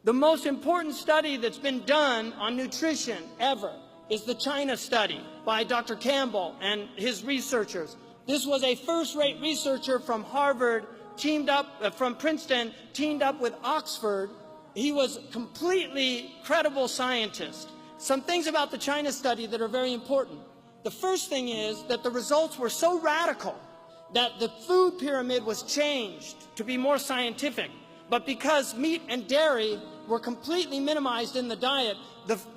The most important study that's been done on nutrition ever is the China study by Dr. Campbell and his researchers. This was a first-rate researcher from Harvard, from Princeton, teamed up with Oxford. He was a completely credible scientist. Some things about the China study that are very important. The first thing is that the results were so radical that the food pyramid was changed to be more scientific. But because meat and dairy were completely minimized in the diet,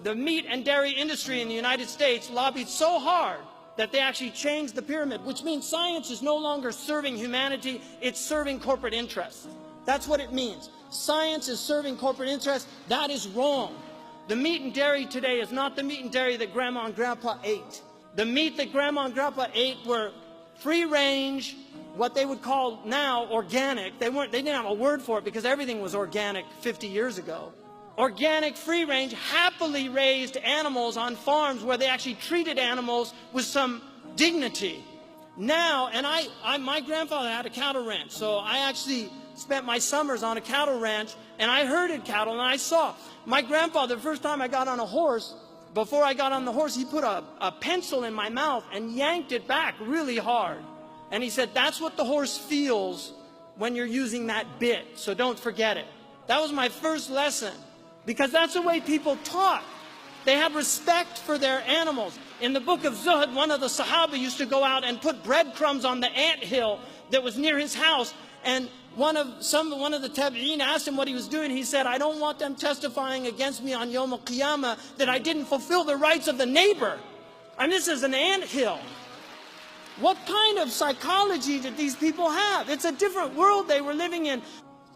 the meat and dairy industry in the United States lobbied so hard that they actually changed the pyramid, which means science is no longer serving humanity, it's serving corporate interests. That's what it means. Science is serving corporate interests. That is wrong. The meat and dairy today is not the meat and dairy that Grandma and Grandpa ate. The meat that Grandma and Grandpa ate were free range, what they would call now organic. They didn't have a word for it because everything was organic 50 years ago. Organic, free range, happily raised animals on farms where they actually treated animals with some dignity. Now, and my grandfather had a cattle ranch, so I actually spent my summers on a cattle ranch, and I herded cattle, and I saw my grandfather, the first time I got on a horse, before I got on the horse, he put a pencil in my mouth and yanked it back really hard. And he said, that's what the horse feels when you're using that bit, so don't forget it. That was my first lesson, because that's the way people taught. They have respect for their animals. In the book of Zuhd, one of the Sahaba used to go out and put breadcrumbs on the anthill that was near his house, and one of the tabi'een asked him what he was doing. He said, I don't want them testifying against me on Yawm al-Qiyamah that I didn't fulfill the rights of the neighbor. And this is an anthill. What kind of psychology did these people have? It's a different world they were living in.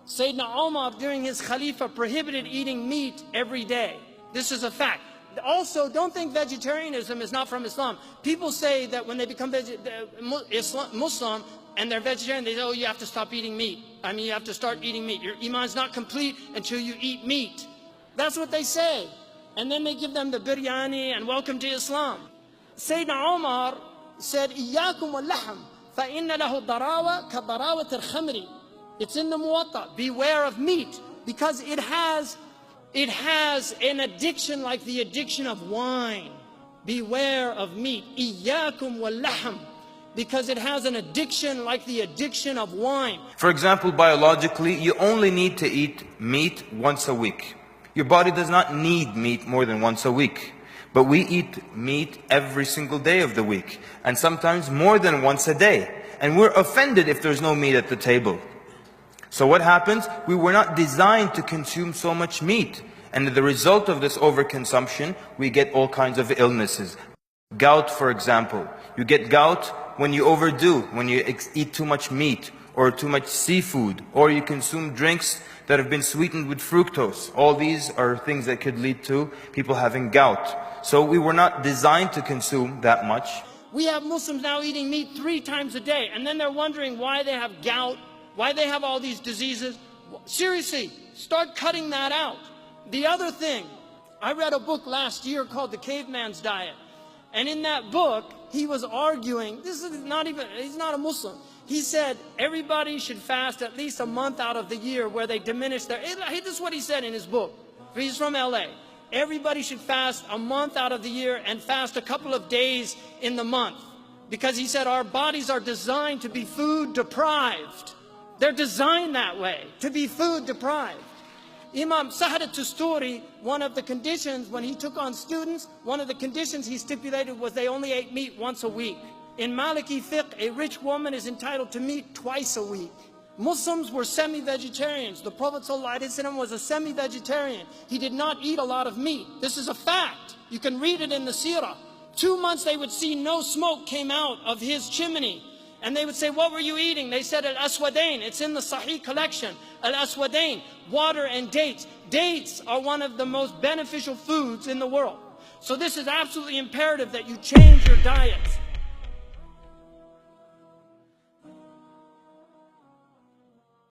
Sayyidina Umar, during his Khalifa, prohibited eating meat every day. This is a fact. Also, don't think vegetarianism is not from Islam. People say that when they become Muslim and they're vegetarian, they say, oh, you have to stop eating meat. I mean, you have to start eating meat. Your iman's not complete until you eat meat. That's what they say. And then they give them the biryani and welcome to Islam. Sayyidina Umar said, إِيَّاكُمْ وَاللَّحْمِ فَإِنَّ لَهُ ضَرَاوَةً كَضَرَاوَةِ الْخَمْرِ. It's in the Muwatta. Beware of meat, because it has an addiction like the addiction of wine. Beware of meat. إِيَّاكُمْ وَاللَّحْمِ. Because it has an addiction like the addiction of wine. For example, biologically, you only need to eat meat once a week. Your body does not need meat more than once a week. But we eat meat every single day of the week, and sometimes more than once a day. And we're offended if there's no meat at the table. So what happens? We were not designed to consume so much meat. And as the result of this overconsumption, we get all kinds of illnesses. Gout, for example. You get gout when you overdo, when you eat too much meat, or too much seafood, or you consume drinks that have been sweetened with fructose. All these are things that could lead to people having gout. So we were not designed to consume that much. We have Muslims now eating meat 3 times a day, and then they're wondering why they have gout, why they have all these diseases. Seriously, start cutting that out. The other thing, I read a book last year called The Caveman's Diet. And in that book, he was arguing, he's not a Muslim. He said everybody should fast at least a month out of the year where they diminish their, this is what he said in his book. He's from LA. Everybody should fast a month out of the year and fast a couple of days in the month. Because he said our bodies are designed to be food deprived. They're designed that way, to be food deprived. Imam Sahar al-Tusturi, one of the conditions when he took on students, one of the conditions he stipulated was they only ate meat once a week. In Maliki fiqh, a rich woman is entitled to meat twice a week. Muslims were semi-vegetarians. The Prophet ﷺ was a semi-vegetarian. He did not eat a lot of meat. This is a fact. You can read it in the seerah. 2 months they would see no smoke came out of his chimney. And they would say, what were you eating? They said, Al-Aswadain. It's in the Sahih collection. Al-Aswadain, water and dates. Dates are one of the most beneficial foods in the world. So this is absolutely imperative that you change your diet.